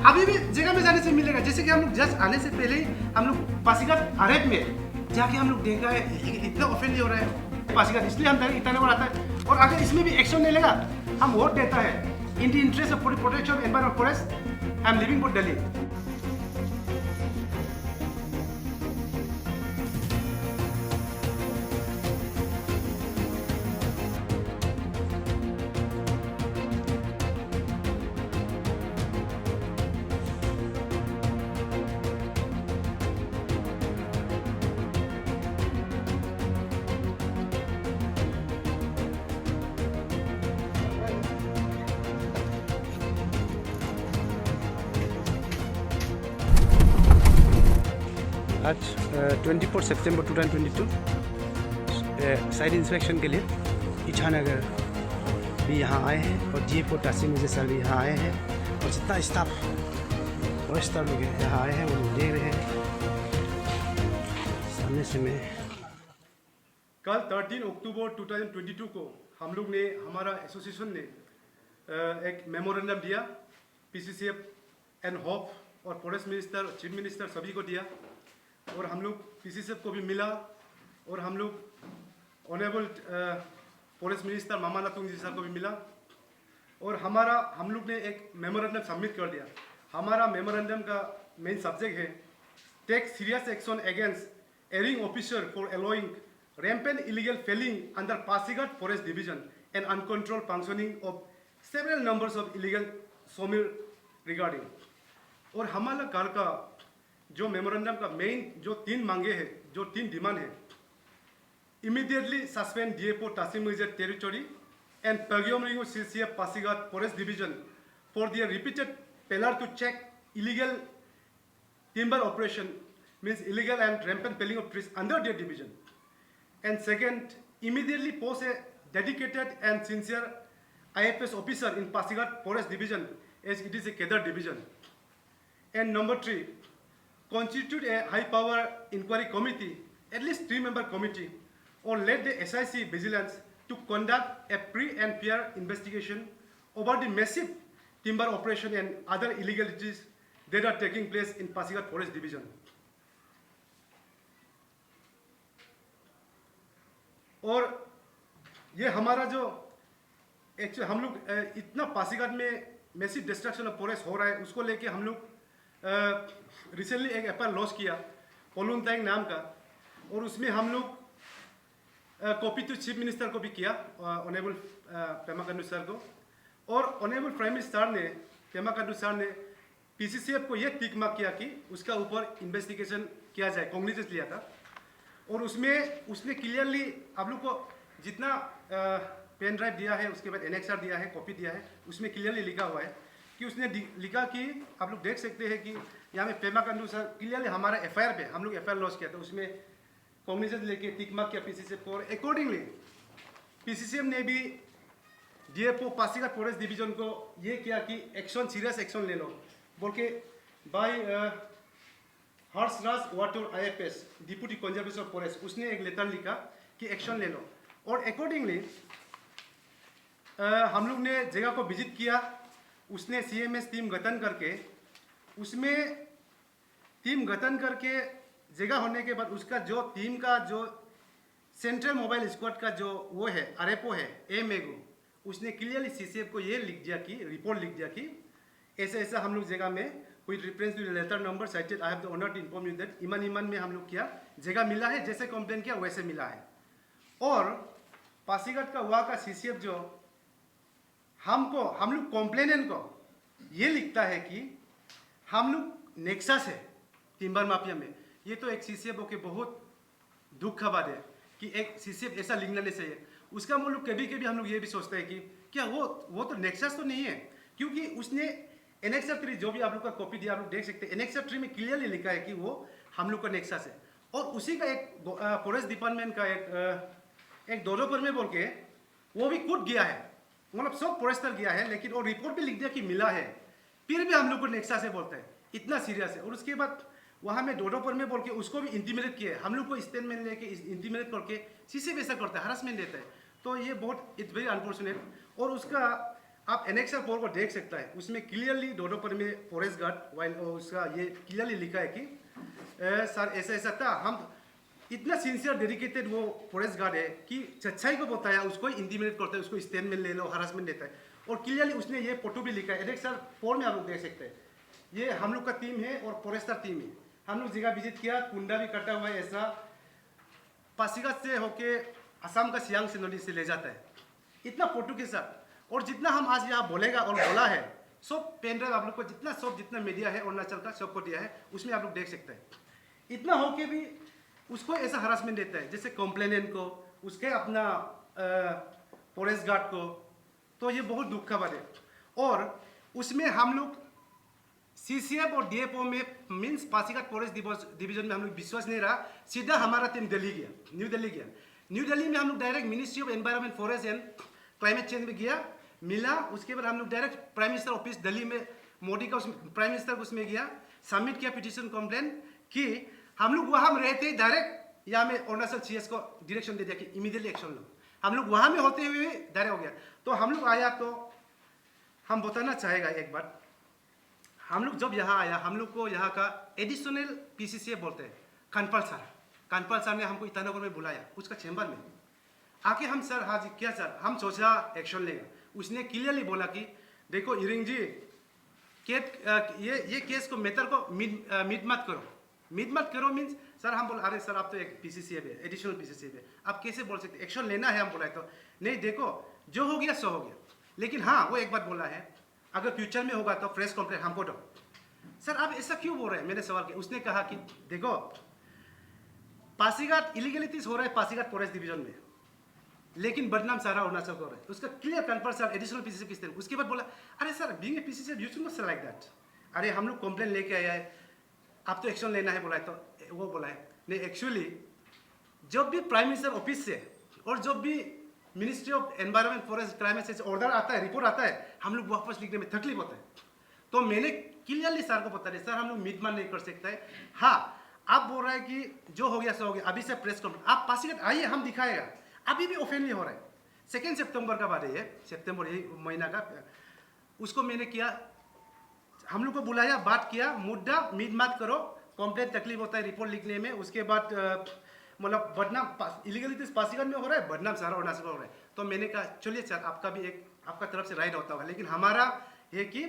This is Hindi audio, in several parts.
अभी भी जगह में जाने से मिलेगा। जैसे कि हम लोग जस्ट आने से पहले ही हम लोग पासीघाट आरएफ में जाके हम लोग देखा है इतना ऑफेंड हो रहा है पासीघाट, इसलिए हम इतना बार आता है। और अगर इसमें भी एक्शन नहीं लेगा, हम वोट देता है in the interest of protection of environment forest, I am living for Delhi. आज 24 सितंबर 2022 साइट इंस्पेक्शन के लिए ईटानगर भी यहाँ आए हैं और GFO तासिम सर भी यहाँ आए हैं और जितना स्टाफ लोग यहाँ आए हैं वो लोग देख रहे हैं सामने से। मैं कल 13 अक्टूबर 2022 को हम लोग ने हमारा एसोसिएशन ने एक मेमोरेंडम दिया PCCF एंड होप और फॉरेस्ट मिनिस्टर चीफ मिनिस्टर सभी को दिया और हम लोग PCCF को भी मिला और हम लोग ऑनरेबल फॉरेस्ट मिनिस्टर मामा नातुंग जी सर को भी मिला और हम लोग ने एक मेमोरेंडम सबमिट कर दिया। हमारा मेमोरेंडम का मेन सब्जेक्ट है take serious action against erring officer for allowing rampant illegal felling under Pasighat forest division and uncontrolled functioning of several numbers of illegal sawmill regarding. और हमारा घर का जो मेमोरेंडम का मेन जो 3 मांगे हैं, जो 3 डिमांड है, immediately suspend DFO Tasim territory and Pagyomringo CCF Pasighat forest division for their repeated failure to check illegal timber operation, means illegal and rampant felling of trees under their division. And second, immediately post a dedicated and sincere IFS officer in Pasighat Forest Division as it is a Kedar division. And number 3, constitute a high power inquiry committee, at least 3-member committee, or let the SIC vigilance to conduct a free and fair investigation over the massive timber operation and other illegalities that are taking place in Pasighat Forest Division. और ये हमारा जो एक्चुअली हम लोग इतना पासीघाट में मैसिव डिस्ट्रक्शन ऑफ फॉरेस्ट हो रहा है, उसको लेके हम लोग रिसेंटली एक एफआईआर लॉन्च किया पोलुनतांग नाम का, और उसमें हम लोग कॉपी टू चीफ मिनिस्टर को भी किया, ऑनरेबल पेमा खांडू सर को, और ऑनरेबल प्राइम मिनिस्टर ने पेमा खांडू सर ने PCCF को ये टिक मार्क किया कि उसका ऊपर इन्वेस्टिगेशन किया जाए, कॉग्निजेंस लिया था। और उसमें उसने क्लियरली आप लोग को जितना पेन ड्राइव दिया है, उसके बाद एनेक्सर दिया है, कॉपी दिया है, उसमें क्लियरली लिखा हुआ है कि उसने लिखा कि आप लोग देख सकते हैं कि यहाँ में पेमा खांडू सर क्लियरली हमारा एफआईआर पे हम लोग एफआईआर लॉन्च किया था, उसमें कॉग्निजेंस लेके टिक मार्क किया PCCF को, और अकॉर्डिंगली PCCF ने भी DFO पासीघाट फॉरेस्ट डिवीजन को ये किया कि एक्शन, सीरियस एक्शन ले लो बोल के बाय हर्षराज वाटर IFS डिप्टी कंजर्वेशन फॉरेस्ट, उसने एक लेटर लिखा कि एक्शन ले लो। और अकॉर्डिंगली हम लोग ने जगह को विजिट किया, उसने CMS टीम गठन करके, उसमें टीम गठन करके जगह होने के बाद उसका जो टीम का जो सेंट्रल मोबाइल स्क्वाड का जो वो है RFO है मेगो, उसने क्लियरली CCF को ये लिख दिया कि रिपोर्ट लिख दिया कि ऐसा ऐसा हम लोग जगह में with reference to the letter number cited, I have the honor to inform you that इमान में हम लोग किया, जगह मिला है, जैसे कंप्लेन किया वैसे मिला है। और पासीघाट का वहाँ का CCF जो हम लोग कंप्लेनेंट को ये लिखता है कि हम लोग नेक्सस है टिम्बर माफिया में। ये तो एक CCF हो के बहुत दुख का बात है कि एक CCF ऐसा लिखना नहीं चाहिए। उसका हम लोग कभी कभी हम लोग ये भी सोचते हैं कि क्या वो तो नेक्सस तो नहीं है, क्योंकि उसने एनेक्सर 3 जो भी आप लोग का कॉपी दिया आप लोग देख सकते हैं, एनेक्सर 3 में क्लियरली लिखा है कि वो हम लोग का नेक्सस है। और उसी का एक फॉरेस्ट डिपार्टमेंट का एक डेवलपर में बोल के वो भी कूद गया है, मतलब सब फॉरेस्टर गया है, लेकिन वो रिपोर्ट भी लिख दिया कि मिला है, फिर भी हम लोग को नेक्सस है बोलता है, इतना सीरियस है। और उसके बाद वहाँ में डेवलपर में बोल के उसको भी इंटीमिडेट किया है, हम लोग को स्टेटमेंट लेके इंटीमिडेट करके CCF ऐसा करता है, हरासमेंट देता है। तो ये बहुत इट्स वेरी अनफॉर्चुनेट। और उसका आप एनेक्सर 4 को देख सकता है, उसमें क्लियरली दोनों पर में फॉरेस्ट गार्ड वाइल उसका ये क्लियरली लिखा है कि सर ऐसा ऐसा था। हम इतना सिंसियर डेडिकेटेड वो फॉरेस्ट गार्ड है कि सच्चाई को बताया, उसको इंटीमिडेट करता है, उसको स्टेटमेंट ले लो, हरासमेंट देता है। और क्लियरली उसने ये फोटो भी लिखा है। एनेक्सर 4 में आप लोग देख सकते हैं, ये हम लोग का टीम है और फॉरेस्टर टीम है। हम लोग जगह विजिट किया, कुंडा भी कटा हुआ है, ऐसा पासीघाट से होके असम का सियांग से नदी से ले जाता है, इतना फोटो के साथ। और जितना हम आज यहाँ बोलेगा और बोला है, सब पेन ड्राइव आप लोग को जितना सब जितना मीडिया है अरुणाचल का सबको दिया है, उसमें आप लोग देख सकते हैं। इतना हो के भी उसको ऐसा हरासमेंट देता है, जैसे कंप्लेनेंट को, उसके अपना फॉरेस्ट गार्ड को। तो ये बहुत दुख का बात है। और उसमें हम लोग CCF और DFO में मीन्स पासीघाट फॉरेस्ट डिवीजन में हम लोग विश्वास नहीं रहा, सीधा हमारा टीम दिल्ली गया, न्यू दिल्ली गया। न्यू दिल्ली में हम लोग direct ministry of environment, forest and climate change में गया, मिला। उसके बाद हम लोग direct prime minister office Delhi में, मोदी का प्राइम मिनिस्टर उसमें गया, सबमिट किया पिटीशन कंप्लेन कि हम लोग वहाँ में रहते डायरेक्ट यहाँ में अरुणाचल CS को डायरेक्शन दे दिया कि इमीडिएटली एक्शन लो। हम लोग वहाँ में होते हुए डायरेक्ट हो गया। तो हम लोग आया तो हम बताना चाहेगा एक बात, हम लोग जब यहाँ आया, हम लोग को यहाँ का एडिशनल PCCF बोलते हैं, कानपाल सर ने हमको ईटानगर में बुलाया, उसका चैम्बर में आके हम सर हाँ जी क्या सर, हम सोचा एक्शन लेगा। उसने क्लियरली बोला कि देखो इरिंग जी, ये केस को मैटर को मीट मत करो मीन्स सर। हम बोला अरे सर आप तो एक PCCF है, एडिशनल PCCF है, आप कैसे बोल सकते, एक्शन लेना है। हम बोला तो नहीं, देखो जो हो गया सो हो गया, लेकिन हाँ वो एक बात बोला है, अगर फ्यूचर में होगा तो फ्रेश कंप्लेंट हमको दो। सर आप ऐसा क्यों बोल रहे हैं, मैंने सवाल किया। उसने कहा कि देखो पासीघाट इलीगलिटीज हो रहा है पासीघाट फॉरेस्ट डिवीजन में, लेकिन बदनाम सारा अरुणाचल को हो रहा है। उसका clear confirm sir additional PCCF किस तरह। उसके बाद बोला अरे sir being a PCCF you should not से लाइक दैट। अरे हम लोग कंप्लेंट लेके आया है, आप तो एक्शन लेना है बोला है। तो वो बोला है नहीं, एक्चुअली जब भी प्राइम मिनिस्टर ऑफिस से और जब भी ministry of environment, forest, climate से ऑर्डर आता है, रिपोर्ट आता है, हम लोग वापस लिखने में तकलीफ होता है। तो मैंने क्लियरली सर को बता दिया, सर हम लोग मीटमान नहीं कर सकते हैं। हाँ आप बोल रहे हैं कि जो हो गया सो हो गया, अभी से प्रेस कॉन्फ्रेंस आप पासीघाट आइए, हम दिखाएगा। अभी भी ओफेंडली हो रहा है। 2 सितंबर का बात है ये, सितंबर यही महीना का। उसको मैंने किया, हम लोग को बुलाया, बात किया, मुद्दा मीट मत करो, कंप्लेंट तकलीफ होता है रिपोर्ट लिखने में। उसके बाद मतलब बदनाम इलीगलिटीज पासीघाट में हो रहा है, बदनाम सारा अरुणाचल हो रहा है। तो मैंने कहा चलिए सर आपका भी एक आपका तरफ से राइट होता होगा, लेकिन हमारा है कि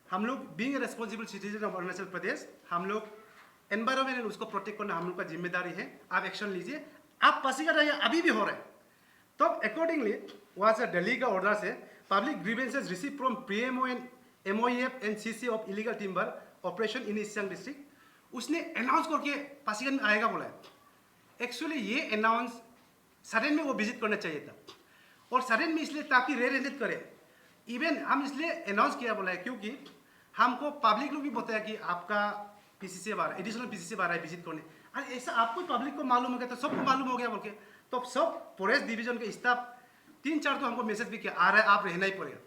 हम लोग being a responsible citizen of Arunachal Pradesh, हम लोग एनवायरमेंट उसको प्रोटेक्ट करना हम लोग का जिम्मेदारी है। आप एक्शन लीजिए, आप पासीघाट आइए, अभी भी हो रहा है। तो अकॉर्डिंगली वहाँ से दिल्ली का ऑर्डर से public grievances receive from PMO and MOEF and CC of illegal timber operation in east Siang district, उसने अनाउंस करके पासीघाट में आएगा बोला है। एक्चुअली ये अनाउंस सडन में वो विजिट करना चाहिए था, और सडन में इसलिए ताकि रेरेंट करे। इवन हम इसलिए अनाउंस किया बोला है क्योंकि हमको पब्लिक लोग भी बताया कि आपका PCCF आ रहा है, एडिशनल PCCF आ रहा है विजिट करने। अरे ऐसा आपको पब्लिक को मालूम हो गया तो सबको मालूम हो गया बोल के, तो सब फॉरेस्ट डिवीजन के स्टाफ 3-4 तो हमको मैसेज भी किया आ रहा है, आप रहना ही पड़ेगा।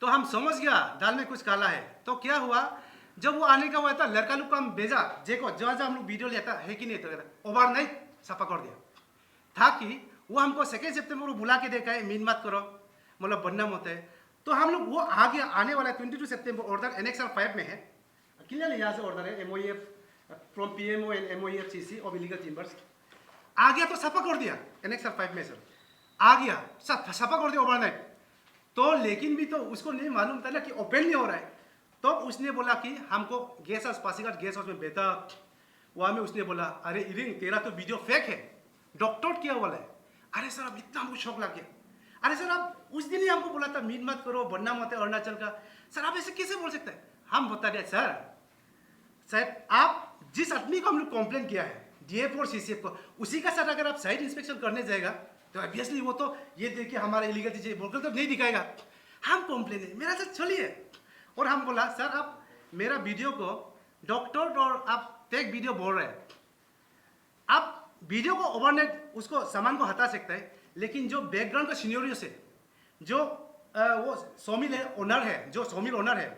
तो हम समझ गया दाल में कुछ काला है। तो क्या हुआ, जब वो आने का हुआ था, लड़का लोग को हम भेजा, देखो जहाँ जहाँ हम लोग वीडियो लेता है कि नहीं, तो ओवरनाइट सफा कर दिया था कि वो हमको 2 सितंबर को बुला के देखा है मीन मत करो, मतलब बदनाम होता है। तो हम लोग वो आ गया, आने वाला है 22 सितंबर, ऑर्डर Annexure 5 में है, क्लियरली यहाँ से ऑर्डर है MOEF from PMO and MOEF CC of illegal timbers. आ गया तो सफा कर दिया Annexure 5 में सर, आ गया सफा कर दिया ओवरनाइट। तो लेकिन भी तो उसको नहीं मालूम था ना कि ओपन नहीं हो रहा है। तो उसने बोला कि हमको guest house, Pasighat guest house में बेटा, वहाँ में उसने बोला अरे इरिंग तेरा तो वीडियो फेक है, डॉक्टर क्या बोला है। अरे सर अब इतना हमको शौक लग गया। अरे सर आप उस दिन ही हमको बोला था मीट मत करो, बदनाम होता है अरुणाचल का, सर आप ऐसे कैसे बोल सकते हैं। हम बता दिया सर साहब, आप जिस आदमी को हम लोग कंप्लेन किया है DFO और CCF को, उसी का सर अगर आप साइट इंस्पेक्शन करने जाएगा तो ऑब्वियसली वो तो ये देखिए हमारा इलीगल चीजें बोलकर तो नहीं दिखाएगा। हम कंप्लेन है मेरा सर चलिए, और हम बोला सर आप मेरा वीडियो को डॉक्टर और आप फेक वीडियो बोल रहे हैं, आप वीडियो को ओवरनाइट उसको सामान को हटा सकता है, लेकिन जो बैकग्राउंड का सिनेरियो से जो वो सॉमिल है ओनर है, जो सॉमिल ओनर है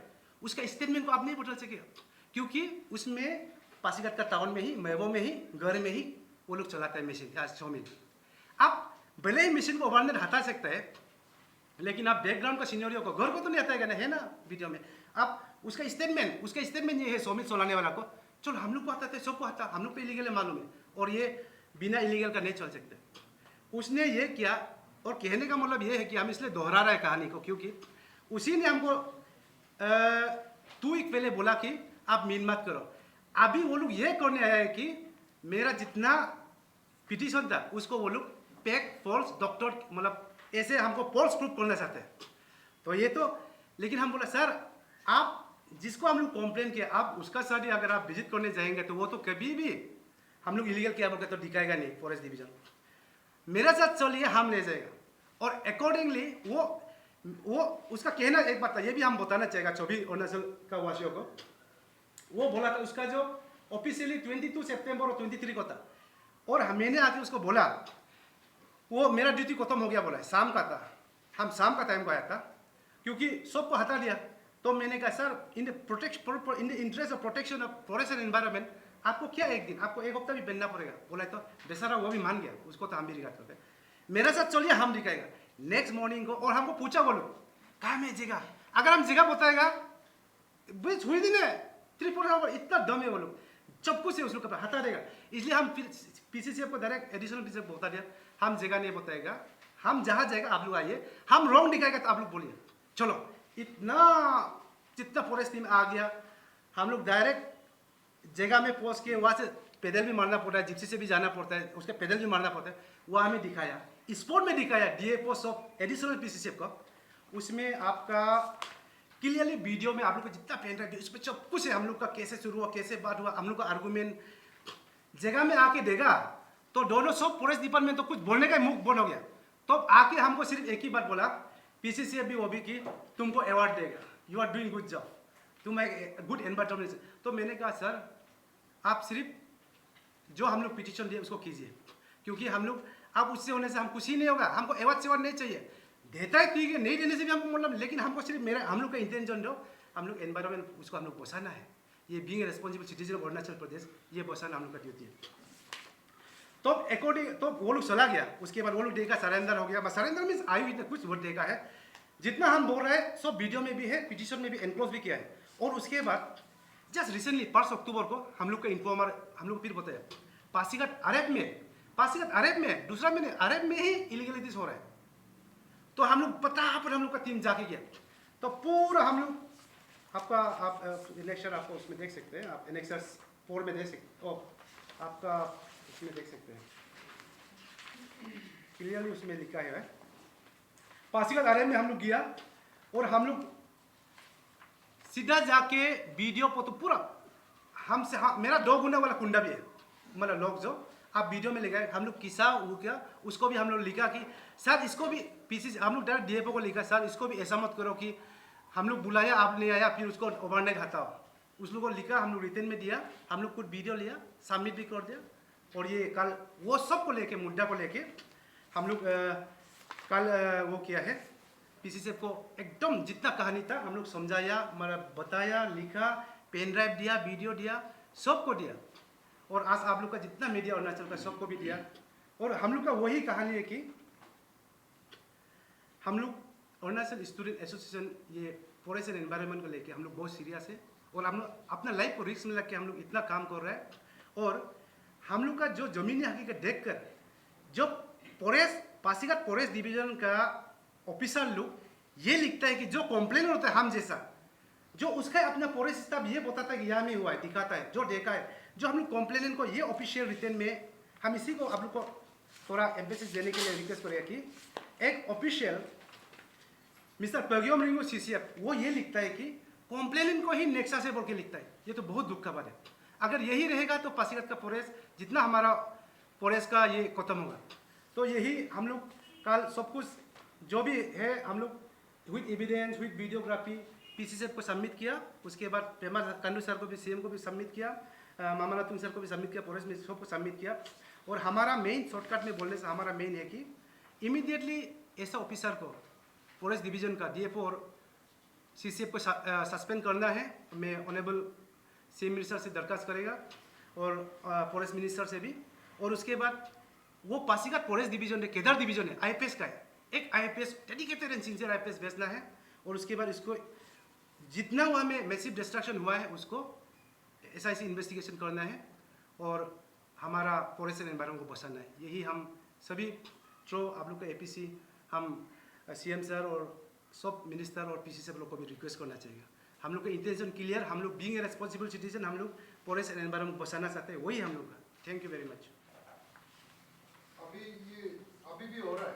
उसका स्टेटमेंट को आप नहीं बदल सके, क्योंकि उसमें पासीघाट का टाउन में ही, मैबो में ही, घर में ही वो लोग चलाता है मशीन सॉमिल। आप भले ही मशीन को ओवरनाइट हटा सकता है, लेकिन आप बैकग्राउंड का सिनेरियो को घर को तो नहीं आता है ना वीडियो में। आप उसका स्टेटमेंट ये है सोमित सोलाने वाला को, चलो हम लोग को आता है, सबको आता, हम लोग को इलीगल है मालूम है, और ये बिना इलीगल का नहीं चल सकते। उसने ये किया, और कहने का मतलब ये है कि हम इसलिए दोहरा रहे हैं कहानी को, क्योंकि उसी ने हमको 2 वीक पहले बोला कि आप मीन मत करो। अभी वो लोग ये करने आया है कि मेरा जितना पिटीशन था उसको वो लोग फेक फॉल्स डॉक्टर, मतलब ऐसे हमको फॉल्स प्रूफ करना चाहते हैं। तो ये तो, लेकिन हम बोला सर आप जिसको हम लोग कंप्लेन किया, आप उसका स्टडी अगर आप विजिट करने जाएंगे तो वो तो कभी भी हम लोग इलीगल किया बोलकर तो दिखाएगा नहीं फॉरेस्ट डिवीजन। मेरा साथ चलिए, हम ले जाएगा, और अकॉर्डिंगली वो उसका कहना एक बात था, ये भी हम बताना चाहेगा 24 अरुणाचल का वासियों को। वो बोला था उसका जो ऑफिशियली 22 सितंबर और 23 को था, और मैंने आके उसको बोला वो मेरा ड्यूटी खत्म हो गया, बोला शाम का था, हम शाम का टाइम को आया था, क्योंकि सबको हटा दिया। तो मैंने कहा sir in the interest of protection of forest and environment आपको क्या एक दिन, आपको एक हफ्ता भी पहनना पड़ेगा। बोला तो बेचारा वो भी मान गया, उसको तो हम भी रिगार्ड करते, मेरे साथ चलिए हम दिखाएगा। नेक्स्ट मॉर्निंग को, और हमको पूछा बोलो कहा मैं जगह, अगर हम जगह बताएगा बस हुई दिन है त्रिपुरा, इतना दम है वो लोग, चप्पू से उस लोग का हटा देगा। इसलिए हम फिर पीसीसीएफ को डायरेक्ट एडिशनल पीसीसीएफ बता दिया, हम जगह नहीं बताएगा, हम जहाँ जाएगा आप लोग आइए, हम रॉन्ग दिखाएगा तो आप लोग बोलिए। चलो इतना जितना फॉरेस्ट टीम आ गया, हम लोग डायरेक्ट जगह में पहुँच के वहाँ से पैदल भी मारना पड़ता है, जिप्सी से भी जाना पड़ता है, उसके पैदल भी मारना पड़ता है, वहाँ हमें दिखाया, स्पोर्ट में दिखाया डीएफओ ऑफ एडिशनल पीसीसीएफ का। उसमें आपका क्लियरली वीडियो में आप लोग को जितना पेन ड्राइव उस पर सब कुछ है, हम लोग का कैसे शुरू हुआ, कैसे बात हुआ, हम लोग का आर्गूमेंट जगह में आके देगा तो दोनों सब फॉरेस्ट डिपार्टमेंट तो कुछ बोलने का मुख बंद हो गया। तो आके हमको सिर्फ एक ही बात बोला, पीसीसीएफ भी वो भी कि तुमको अवार्ड देगा, you are doing good job, तुम एक गुड एनवायरमेंट। तो मैंने कहा सर आप सिर्फ जो हम लोग पिटीशन दिए उसको कीजिए, क्योंकि हम लोग अब उससे होने से हम कुछ ही नहीं होगा, हमको अवार्ड से नहीं चाहिए, देता है ठीक है, नहीं देने से भी हमको मतलब, लेकिन हमको सिर्फ हम लोग का इंटेंशन जो हम लोग एनवायरमेंट उसको हम लोग बचाना है, ये being responsible citizen of Arunachal Pradesh, ये बचाना हम लोग का ड्यूटी है। तो अकॉर्डिंग तो वो लोग चला गया, उसके बाद वो लोग देखा सरेंडर हो गया, बस सरेंडर मीन्स आई हुई कुछ वर्ड देखा है, जितना हम बोल रहे हैं सब वीडियो में भी है, पिटीशन में भी एनक्लोज भी किया है। और उसके बाद जस्ट रिसेंटली 1 अक्टूबर को हम लोग का इन्फॉर्मर हम लोग फिर बताया पासीघाट अरेब में दूसरा महीने अरेब में ही इलीगलिटीज हो रहा है। तो हम लोग फटाफट हम लोग का टीम जाके गया, तो पूरा हम लोग आपका आप इलेक्शन आपको उसमें देख सकते हैं, आप एनेक्सस 4 में देख सकते हो, आपका उसमें देख सकते हैं क्लियरली उसमें लिखा है पासीघाट अरेब में हम लोग गया, और हम लोग सीधा जाके वीडियो को तो पूरा हमसे, हाँ मेरा 2 गुना वाला कुंडा भी है, मतलब लोग जो आप वीडियो में लिखा है, हम लोग किसा वो क्या उसको भी हम लोग लिखा कि सर इसको भी पीसीसी, हम लोग डायरेक्ट डीएफओ को लिखा सर इसको भी ऐसा मत करो कि हम लोग बुलाया आप नहीं आया फिर उसको ओवरनाइट हटाओ, उस लोगों को लिखा, हम लोग रिटर्न में दिया, हम लोग कुछ वीडियो लिया सबमिट भी कर दिया। और ये कल वो सब को लेके मुद्दा को लेके हम लोग कल वो किया है, पीसीसीएफ को एकदम जितना कहानी था हम लोग समझाया, मतलब बताया, लिखा, पेन ड्राइव दिया, वीडियो दिया, सबको दिया, और आज आप लोग का जितना मीडिया अरुणाचल का सबको भी दिया। और हम लोग का वही कहानी है कि हम लोग अरुणाचल स्टूडेंट एसोसिएशन ये फॉरेस्ट एंड एनवायरनमेंट को लेके हम लोग बहुत सीरियस है, और हम लोग अपना लाइफ को रिस्क में लग के हम लोग इतना काम कर रहे हैं। और हम लोग का जो जमीनी हकीकत देख कर जो फॉरेस्ट पासीघाट फॉरेस्ट डिवीजन का ऑफिसर लोग ये लिखता है कि जो कंप्लेन होता है हम जैसा, जो उसका अपना फॉरेस्ट स्टाफ ये बताता है कि यहाँ में हुआ है, दिखाता है, जो देखा है, जो हम लोग कंप्लेनेंट को ये ऑफिशियल रिटर्न में हम इसी को आप लोग को थोड़ा एम्फेसिस देने के लिए रिक्वेस्ट करेगा कि एक ऑफिशियल मिस्टर पर्ग्योम रिंगो सीसीएफ वो ये लिखता है कि कंप्लेनेंट को ही नेक्सा से बोल के लिखता है, ये तो बहुत दुख का बात है। अगर यही रहेगा तो पासीघाट का फॉरेस्ट जितना हमारा फॉरेस्ट का ये खत्म होगा। तो यही हम लोग कल सब कुछ जो भी है हम लोग with evidence with videography PCCF को सबमिट किया, उसके बाद पेमा कंडू सर को भी सीएम को भी सबमिट किया, मामा तुम सर को भी सबमिट किया, फॉरेस्ट मिनिस्टर सबको सबमिट किया। और हमारा मेन शॉर्टकट में बोलने से हमारा मेन है कि इमीडिएटली ऐसा ऑफिसर को फॉरेस्ट डिवीजन का डीएफओ और सीसीएफ को सस्पेंड करना है। मैं ऑनरेबल सीएम मिनिस्टर से दरखास्त करेगा और फॉरेस्ट मिनिस्टर से भी। और उसके बाद वो पासीघाट फॉरेस्ट डिवीजन है, केदार डिवीजन है, आईपीएस का है, एक IPS dedicated and sincere IPS भेजना है, और उसके बाद इसको जितना हुआ में मैसिव डिस्ट्रक्शन हुआ है उसको SIC इन्वेस्टिगेशन करना है और हमारा फॉरेस्ट एंड एनवायरनमेंट को बचाना है। यही हम सभी थ्रो आप लोग का APC हम CM सर और सब मिनिस्टर और PC सब लोग को भी रिक्वेस्ट करना चाहिए। हम लोग का इंटेंशन क्लियर, हम लोग बीइंग ए रेस्पॉन्सिबल सिटीजन हम लोग फॉरेस्ट एंड एनवायरनमेंट को बचाना चाहते हैं, वही हम लोग का। Thank you very much. अभी भी हो रहा है,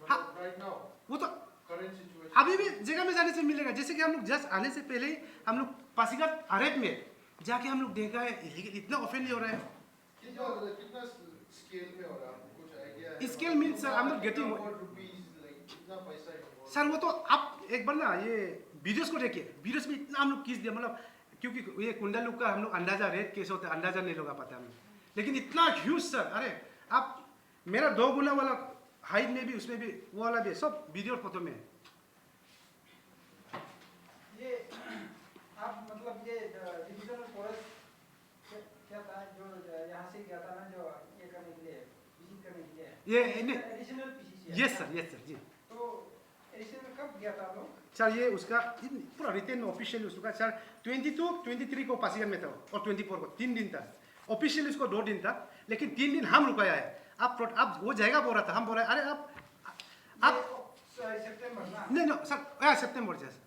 हाँ, राइट नाउ वो तो करंट सिचुएशन अभी भी जगह में जाने से मिलेगा। जैसे कि हम लोग जस्ट आने से पहले ही हम लोग पासीघाट आरेप में जाके हम लोग देखा है इतना ऑफेंड नहीं हो रहा है। कितना स्केल में हो रहा है, आपको कुछ आइडिया है? स्केल मीन्स सर हम लोग गेटिंग कितना पैसा है सर, वो तो आप एक बार ना ये वीडियोस को देखिए, वीडियोस में इतना हम लोग किस दिया, मतलब क्योंकि ये कुंडा लुक का हम लोग अंदाजा रेट कैसे होता है अंदाजा नहीं लगा पाता हम, लेकिन इतना ह्यूज सर। अरे आप मेरा 2 गुना वाला हाइट में भी उसमें भी वो वाला भी सब वीडियो फोटो में। ये आप मतलब ये डिविजनल फॉरेस्ट क्या था जो यहाँ से गया था ना, जो ये करने के लिए विजिट करने के लिए, ये एडिशनल PCC। यस सर जी। तो एडिशनल कब गया था लोग? सर ये उसका पूरा रिटर्न ऑफिशियली उसका सर 22, 23 को पासीघाट में था और 24 को 3 दिन था। ऑफिशियली उसको 2 दिन था, लेकिन 3 दिन हम रुकाया है। आप वो जाएगा बोल रहा था, हम बोल रहे अरे आप सितंबर ना? नहीं सर सितंबर जैसे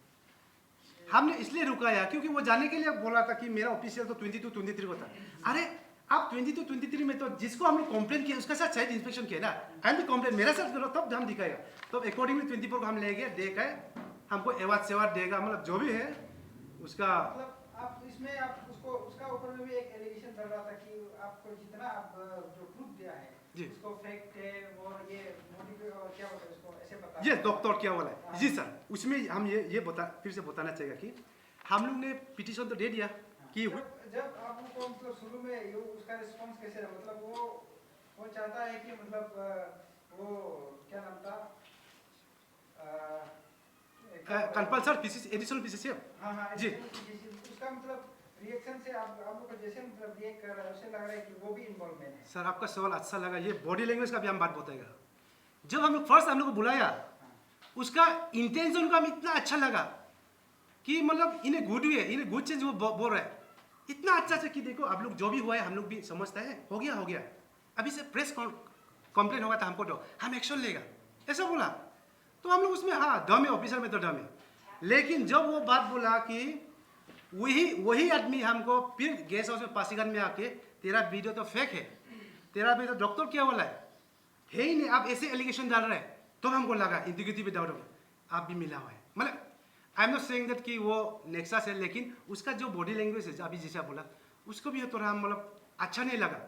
हमने इसलिए रुकाया क्योंकि वो जाने के लिए बोला था कि मेरा ऑफिशियल तो 22, 23 को था। अरे आप 22, 23 में तो जिसको हमने कंप्लेन किया उसका साथ साइड इंस्पेक्शन किया ना, आई भी कंप्लेन मेरा साथ करो तब हम दिखाएगा। तो अकॉर्डिंगली 24 को हम ले गए, देखा है हमको एवार्ड देगा, मतलब जो भी है उसका। मतलब आप इसमें आप उसको उसका ऊपर में भी एक एलिगेशन चल रहा था कि आपको जितना आप जो प्रूफ दिया है उसको फेक है और ये मोटिव और क्या बोलते हैं उसको ऐसे बता। ये डॉक्टर क्या बोला है जी सर, उसमें हम ये फिर से बताना चाहिए कि हम लोग ने पिटीशन तो दे दिया कि जब आपको मतलब शुरू में ये उसका रिस्पांस कैसे रहा, मतलब वो चाहता है कि मतलब वो क्या नाम था कंपल्सरी PCC एडिशनल PCC हाँ जी। उसका मतलब रिएक्शन से आप लोग को जैसे मतलब रिएक्ट कर रहा है उससे लग रहा है कि वो भी इन्वॉल्वमेंट है। सर आपका सवाल अच्छा लगा, ये बॉडी लैंग्वेज का भी हम बात बताएगा। जब हम लोग फर्स्ट हम लोग को बुलाया उसका इंटेंशन का हमें इतना अच्छा लगा कि मतलब इन्हें गुड वे इन्हें गुड चेंज वो बोल रहा है इतना अच्छा से कि देखो आप लोग जो भी हुआ है हम लोग भी समझते हैं, हो गया अभी से प्रेस कंप्लेन होगा था हमको तो हम एक्शन लेगा ऐसा बोला। तो हम लोग उसमें हाँ दम है, ऑफिसर में तो दम है, लेकिन जब वो बात बोला कि वही आदमी हमको फिर गेस्ट हाउस में पासीघाट में आके तेरा वीडियो तो फेक है, तेरा वीडियो डॉक्टर क्या बोला है ही नहीं, आप ऐसे एलिगेशन डाल रहे हैं, तो हमको लगा इंटीग्रिटी पे डाउट होगा, आप भी मिला हुआ है। मतलब I am not saying that कि वो नेक्सस है, लेकिन उसका जो बॉडी लैंग्वेज है अभी जैसा बोला उसको भी थोड़ा मतलब अच्छा नहीं लगा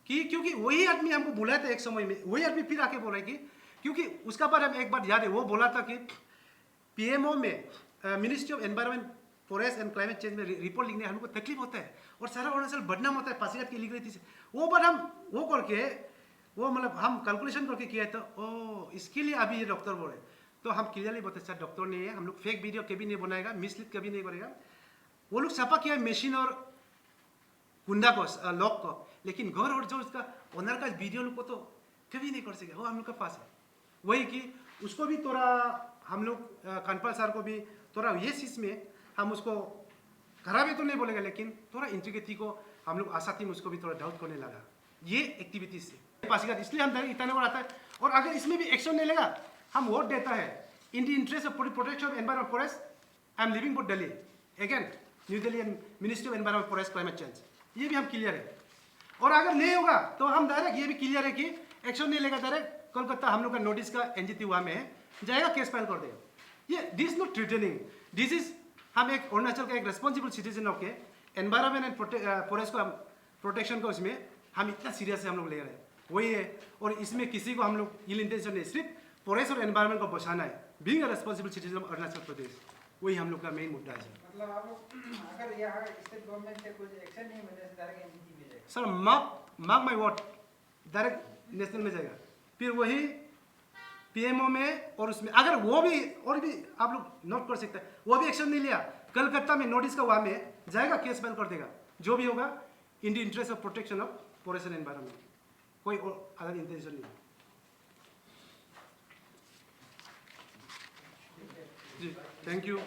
कि क्योंकि वही आदमी हमको बुलाया था एक समय में, वही आदमी फिर आके बोला कि क्योंकि उसका बाद हम एक बार याद है वो बोला था कि PMO में ministry of environment forest and climate change में रिपोर्ट लिखने हमको तकलीफ होता है और सारा अरुणाचल बदनाम होता है पासीघाट की इलीगलिटी से। वो बार हम वो करके वो मतलब हम कैलकुलेशन करके किया तो ओ इसके लिए अभी ये डॉक्टर बोल रहे, तो हम क्लियरली बताते सर डॉक्टर नहीं है, हम लोग फेक वीडियो कभी नहीं बनाएगा, मिसलीड कभी नहीं करेगा। वो लोग छापा किया मशीन और कुंडा को लॉक को, लेकिन घर और जो उसका ओनर का वीडियो लोग को तो कभी नहीं कर सके, वो हम लोग के पास है। वही कि उसको भी थोड़ा हम लोग कानपाल सर को भी थोड़ा ये चीज़ में हम उसको खराब है तो नहीं बोलेगा, लेकिन थोड़ा इंटीग्रिटी को हम लोग आशा थी उसको भी थोड़ा डाउट करने लगा ये एक्टिविटीज से पासीघाट, इसलिए हम इतना वो आता है। और अगर इसमें भी एक्शन नहीं लेगा हम वोट देता है in the interest of protection of environment forest, I am living for Delhi again new Delhi and ministry of environment forest climate change, ये भी हम क्लियर है। और अगर नहीं होगा तो हम डायरेक्ट ये भी क्लियर है कि एक्शन नहीं लेगा, डायरेक्ट कोलकाता हम लोग का नोटिस का NGT हुआ में जाएगा, केस फाइल कर देगा। ये this not threatening, this is हम एक अरुणाचल का एक रेस्पॉन्सिबल सिटीजन होके एनवायरमेंट एंड फॉरेस्ट को प्रोटेक्शन को उसमें हम इतना सीरियस से हम लोग ले रहे हैं, वही है। और इसमें किसी को हम लोग इल इंटेंशन नहीं, सिर्फ फॉरेस्ट और एनवायरमेंट को बचाना है, being a responsible citizen of Arunachal Pradesh, वही हम लोग का मेन मुद्दा है। मतलब आप लोग अगर यहाँ स्टेट गवर्नमेंट से कुछ एक्शन नहीं मिले तो डायरेक्ट NGT में जाएगा। Sir mark my word, direct national में जाएगा, फिर वही PMO में। और उसमें अगर वो भी और भी आप लोग नोट कर सकते हैं, वो भी एक्शन नहीं लिया, कलकत्ता में नोटिस का हुआ में जाएगा, केस फाइल कर देगा, जो भी होगा in the interest of protection of forest and environment, कोई अदर इंटेंशन नहीं। जी, थैंक यू।